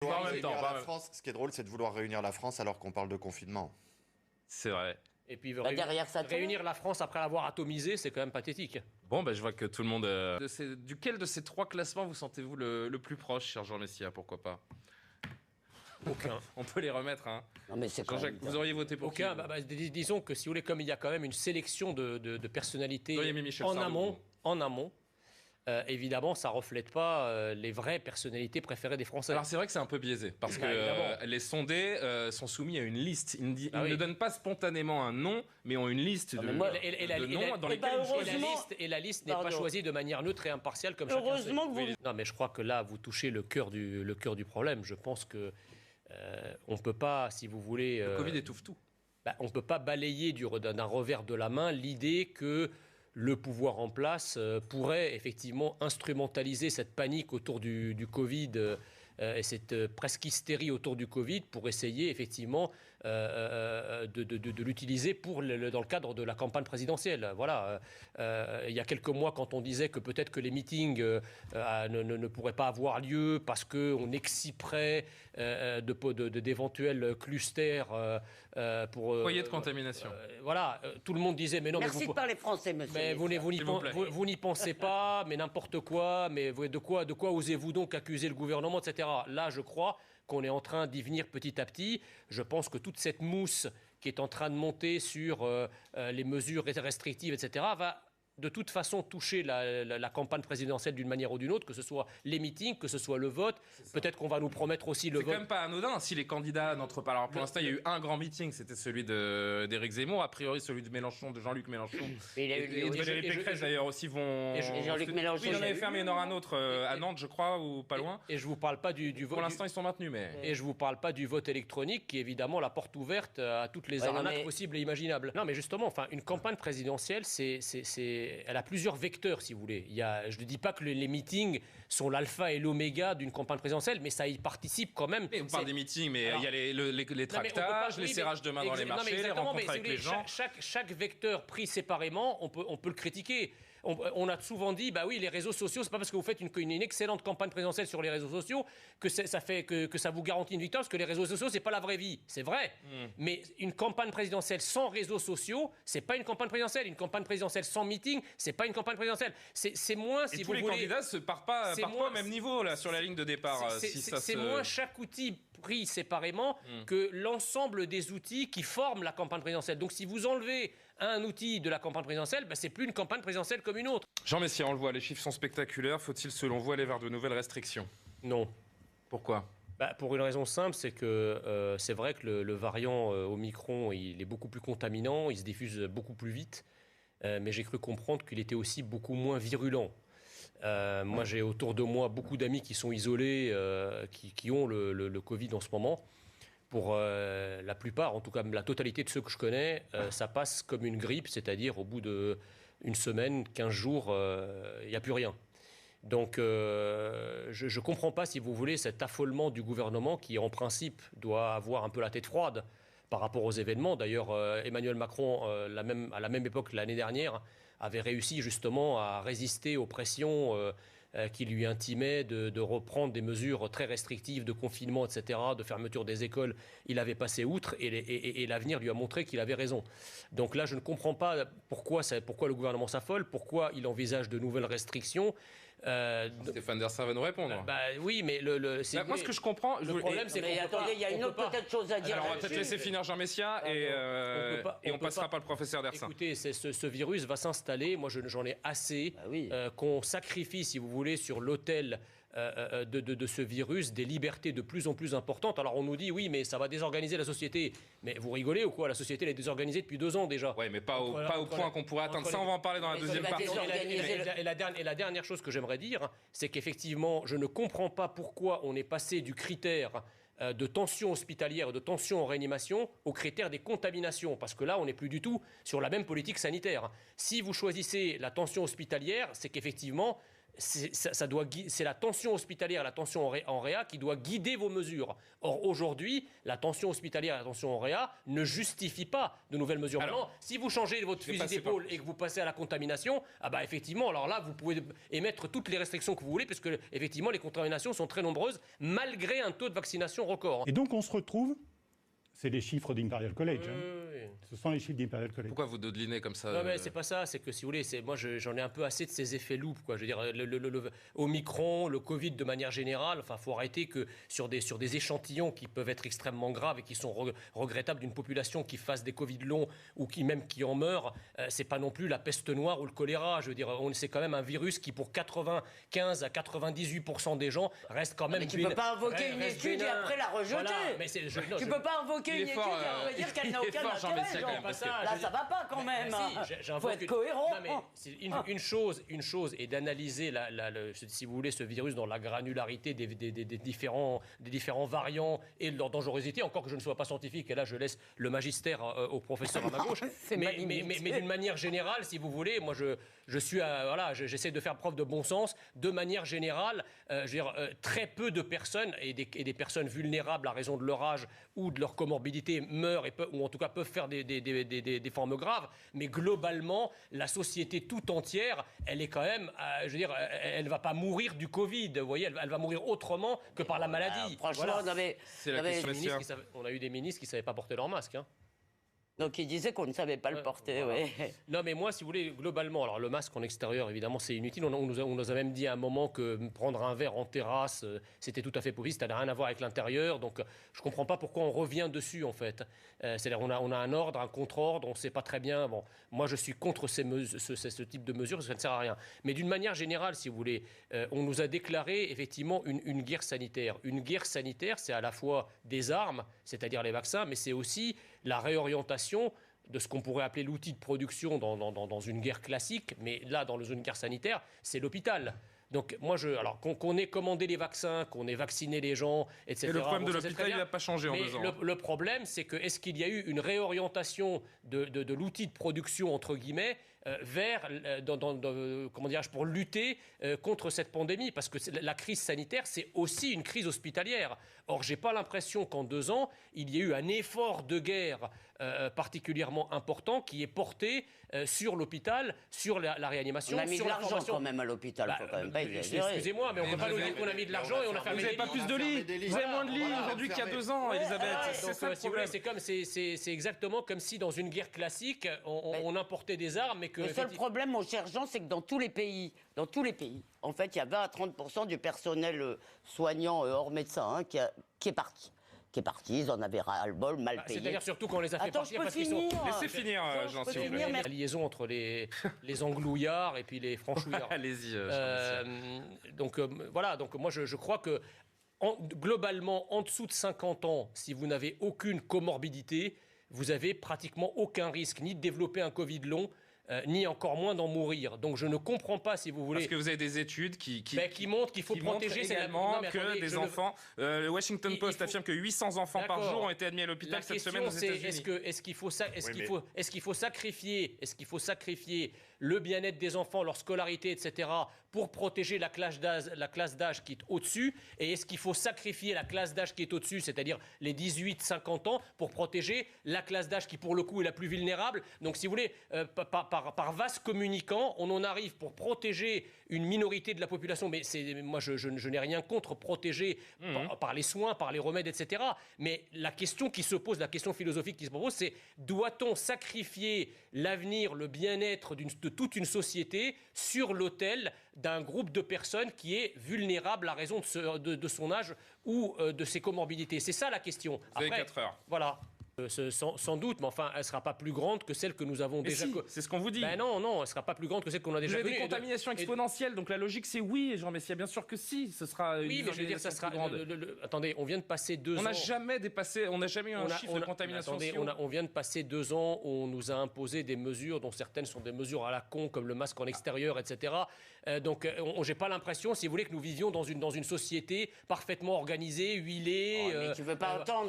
En même temps, La France, ce qui est drôle, c'est de vouloir réunir la France alors qu'on parle de confinement. c'est vrai. Et puis derrière ça, réunir la France après l'avoir atomisée, c'est quand même pathétique. Bon, je vois que tout le monde... Duquel de ces trois classements vous sentez-vous le plus proche, cher Jean Messia, pourquoi pas? Aucun. On peut les remettre, hein. Non, mais c'est Jean-Jacques, vous auriez voté pour Aucun. qui? Disons que si vous voulez, comme il y a quand même une sélection de personnalités Vous auriez mis Michel en Sardou. amont, évidemment, ça reflète pas les vraies personnalités préférées des Français. Alors c'est vrai que c'est un peu biaisé, parce que évidemment. les sondés sont soumis à une liste. Ils oui. ne donnent pas spontanément un nom, mais ont une liste de noms dans lesquels ils choisissent. Et la liste n'est pas choisie de manière neutre et impartiale comme chacun sait. Heureusement que vous... Non, mais je crois que là, vous touchez le cœur du problème. Je pense que on peut pas, si vous voulez... Le Covid étouffe tout. On ne peut pas balayer d'un revers de la main l'idée que le pouvoir en place pourrait effectivement instrumentaliser cette panique autour du Covid et cette presque hystérie autour du Covid pour essayer effectivement de l'utiliser dans le cadre de la campagne présidentielle. Voilà. Il y a quelques mois, quand on disait que peut-être que les meetings ne pourraient pas avoir lieu parce qu'on exciperait d'éventuels clusters pour... Foyer de contamination. Voilà, tout le monde disait, mais non... Merci mais de parler français, monsieur. Mais vous n'y pensez pas, mais n'importe quoi, mais de quoi osez-vous donc accuser le gouvernement, etc. Là, je crois qu'on est en train d'y venir petit à petit. Je pense que toute cette mousse qui est en train de monter sur les mesures restrictives, etc., va de toute façon toucher la campagne présidentielle d'une manière ou d'une autre, que ce soit les meetings, que ce soit le vote. Peut-être qu'on va nous promettre aussi le vote. C'est quand même pas anodin si les candidats n'entrent pas. Alors pour l'instant, il y a eu un grand meeting, c'était celui d'Éric Zemmour, a priori celui de Mélenchon, de Jean-Luc Mélenchon. Et Valérie Pécresse d'ailleurs aussi vont... Et Jean-Luc Mélenchon. Oui, il en avait fermé, il y en aura un autre à Nantes, je crois, ou pas loin. Et je vous parle pas du vote. Pour l'instant, ils sont maintenus, mais... Et je vous parle pas du vote électronique, qui est évidemment la porte ouverte à toutes les arnaques possibles et imaginables. Non, mais justement, enfin, une campagne présidentielle, elle a plusieurs vecteurs, si vous voulez. Je ne dis pas que les meetings sont l'alpha et l'oméga d'une campagne présidentielle, mais ça y participe quand même. Mais on parle des meetings, mais il y a les tractages, les serrages de main dans les marchés, les rencontres avec les gens. Chaque vecteur pris séparément, on peut le critiquer. On a souvent dit, bah oui, les réseaux sociaux, c'est pas parce que vous faites une excellente campagne présidentielle sur les réseaux sociaux que ça vous garantit une victoire, parce que les réseaux sociaux, c'est pas la vraie vie. C'est vrai. Mais une campagne présidentielle sans réseaux sociaux, c'est pas une campagne présidentielle. Une campagne présidentielle sans meeting, c'est pas une campagne présidentielle. C'est moins, si vous voulez... Et tous les candidats ne partent pas au même niveau, là, sur la ligne de départ. C'est moins chaque outil pris séparément que l'ensemble des outils qui forment la campagne présidentielle. Donc si vous enlevez un outil de la campagne présidentielle, c'est plus une campagne présidentielle comme une autre. Jean Messia, on le voit, les chiffres sont spectaculaires. Faut-il, selon vous, aller vers de nouvelles restrictions? Non. Pourquoi? Pour une raison simple, c'est que c'est vrai que le variant Omicron, il est beaucoup plus contaminant, il se diffuse beaucoup plus vite, mais j'ai cru comprendre qu'il était aussi beaucoup moins virulent. Moi, j'ai autour de moi beaucoup d'amis qui sont isolés, qui ont le Covid en ce moment. Pour la plupart, en tout cas la totalité de ceux que je connais, ça passe comme une grippe, c'est-à-dire au bout d'une semaine, 15 jours, il n'y a plus rien. Donc je ne comprends pas, si vous voulez, cet affolement du gouvernement qui, en principe, doit avoir un peu la tête froide par rapport aux événements. D'ailleurs, Emmanuel Macron, à la même époque l'année dernière, avait réussi justement à résister aux pressions qui lui intimaient de reprendre des mesures très restrictives de confinement, etc., de fermeture des écoles. Il avait passé outre et l'avenir lui a montré qu'il avait raison. Donc là, je ne comprends pas pourquoi le gouvernement s'affole, pourquoi il envisage de nouvelles restrictions. Stéphane Dersin va nous répondre. Oui, mais moi, ce que je comprends... Le problème, c'est mais attendez, il y a une autre peut-être chose à dire. Alors, on va peut-être laisser finir Jean Messia et on passera par le professeur Dersin. Écoutez, ce virus va s'installer. Moi, j'en ai assez qu'on sacrifie, si vous voulez, sur l'autel de ce virus des libertés de plus en plus importantes. Alors on nous dit oui, mais ça va désorganiser la société. Mais vous rigolez ou quoi? La société elle est désorganisée depuis 2 ans déjà. Oui, mais pas au point qu'on pourrait atteindre. Ça, on va en parler dans la deuxième partie. Et la dernière chose que j'aimerais dire, c'est qu'effectivement, je ne comprends pas pourquoi on est passé du critère de tension hospitalière et de tension en réanimation au critère des contaminations. Parce que là, on n'est plus du tout sur la même politique sanitaire. Si vous choisissez la tension hospitalière, c'est qu'effectivement, c'est la tension hospitalière, la tension en réa qui doit guider vos mesures. Or, aujourd'hui, la tension hospitalière et la tension en réa ne justifient pas de nouvelles mesures. Alors, maintenant, si vous changez votre fusil d'épaule et que vous passez à la contamination, effectivement, alors là, vous pouvez émettre toutes les restrictions que vous voulez, parce que, effectivement, les contaminations sont très nombreuses, malgré un taux de vaccination record. Et donc, on se retrouve, c'est les chiffres d'Imperial College, ce sont les chiffres d'Imperial College. Pourquoi vous dodelinez comme ça Non, mais c'est pas ça, c'est que si vous voulez, moi j'en ai un peu assez de ces effets loupes, quoi. Je veux dire, le Omicron, le Covid de manière générale, enfin, faut arrêter que sur des échantillons qui peuvent être extrêmement graves et qui sont regrettables d'une population qui fasse des Covid longs ou qui en meurt, c'est pas non plus la peste noire ou le choléra. Je veux dire, c'est quand même un virus qui, pour 95 à 98% des gens, reste quand même. Mais tu peux pas invoquer une étude et après la rejeter. Voilà, mais tu peux pas invoquer une étude et après dire qu'elle n'a aucun intérêt. Là, ça va pas quand même. Il faut être cohérent. Non, mais c'est une chose est d'analyser, si vous voulez, ce virus dans la granularité des différents variants et de leur dangerosité, encore que je ne sois pas scientifique, et là je laisse le magistère au professeur à ma gauche. mais d'une manière générale, si vous voulez, moi j'essaie de faire preuve de bon sens. De manière générale, très peu de personnes et des personnes vulnérables à raison de leur âge ou de leur comorbidité meurent ou en tout cas peuvent faire des formes graves, mais globalement, la société tout entière, elle est quand même, elle ne va pas mourir du Covid, vous voyez, elle va mourir autrement que par la maladie. Franchement, c'est la question. On a eu des ministres qui ne savaient pas porter leur masque. Donc il disait qu'on ne savait pas le porter, voilà. oui. Non, mais moi, si vous voulez, globalement, alors le masque en extérieur, évidemment, c'est inutile. On nous a même dit à un moment que prendre un verre en terrasse, c'était tout à fait possible, ça n'a rien à voir avec l'intérieur. Donc je ne comprends pas pourquoi on revient dessus, en fait. C'est-à-dire on a un ordre, un contre-ordre, on ne sait pas très bien. Bon, moi, je suis contre ce type de mesures, parce que ça ne sert à rien. Mais d'une manière générale, si vous voulez, on nous a déclaré effectivement une guerre sanitaire. Une guerre sanitaire, c'est à la fois des armes, c'est-à-dire les vaccins, mais c'est aussi la réorientation de ce qu'on pourrait appeler l'outil de production dans une guerre classique, mais là, dans une guerre sanitaire, c'est l'hôpital. Donc moi, alors qu'on ait commandé les vaccins, qu'on ait vacciné les gens, etc. Et le problème de l'hôpital, il n'a pas changé en 2 ans. Le problème, c'est que est-ce qu'il y a eu une réorientation de l'outil de production, entre guillemets, vers, comment dirais-je, pour lutter contre cette pandémie, parce que la crise sanitaire, c'est aussi une crise hospitalière. Or, j'ai pas l'impression qu'en 2 ans, il y ait eu un effort de guerre particulièrement important qui est porté sur l'hôpital, sur la réanimation. On a mis de l'argent quand même à l'hôpital, faut quand même pas exagérer. Excusez-moi, mais on ne peut pas nous dire qu'on a mis de l'argent et on a fermé des lits. Vous n'avez pas plus de lits. Vous avez moins de lits aujourd'hui qu'il y a 2 ans, Elisabeth. C'est ça le problème. C'est exactement comme si dans une guerre classique, on importait des armes. Le seul problème, mon cher Jean, c'est que dans tous les pays, en fait, il y a 20 à 30% du personnel soignant hors médecin qui est parti. Ils en avaient ras-le-bol, mal payé. C'est-à-dire surtout qu'on les a fait partir parce qu'ils sont... Laissez finir, Jean, s'il vous plaît. La liaison entre les anglouillards et puis les franchouillards. Allez-y, donc voilà, donc moi je crois que globalement, en dessous de 50 ans, si vous n'avez aucune comorbidité, vous avez pratiquement aucun risque ni de développer un Covid long, ni encore moins d'en mourir. Donc je ne comprends pas, si vous voulez... Parce que vous avez des études qui montrent qu'il faut protéger également que des enfants... Le Washington Post affirme que 800 enfants par jour ont été admis à l'hôpital cette semaine aux États-Unis. Est-ce qu'il faut sacrifier le bien-être des enfants, leur scolarité, etc., pour protéger la classe d'âge qui est au-dessus? Et est-ce qu'il faut sacrifier la classe d'âge qui est au-dessus, c'est-à-dire les 18-50 ans, pour protéger la classe d'âge qui, pour le coup, est la plus vulnérable? Donc, si vous voulez, par vase communicant, on en arrive pour protéger une minorité de la population. Mais moi, je n'ai rien contre protéger par les soins, par les remèdes, etc. Mais la question qui se pose, la question philosophique qui se propose, c'est doit-on sacrifier l'avenir, le bien-être de toute une société sur l'autel d'un groupe de personnes qui est vulnérable à raison de son âge ou de ses comorbidités? C'est ça la question. Vous avez 4 heures. Voilà. Sans doute, mais enfin, elle ne sera pas plus grande que celle que nous avons déjà... Si, c'est ce qu'on vous dit. Ben non, elle ne sera pas plus grande que celle qu'on a déjà connue. Vous avez des contaminations exponentielles, donc la logique c'est oui, Jean Messia, bien sûr que si, ce sera oui, mais je veux dire, ça sera... Attendez, on vient de passer 2 ans... On n'a jamais eu un chiffre de contamination. Attendez, on vient de passer 2 ans où on nous a imposé des mesures, dont certaines sont des mesures à la con, comme le masque en extérieur, etc. Donc, j'ai pas l'impression, si vous voulez, que nous vivions dans une société parfaitement organisée, huilée... mais tu veux pas entendre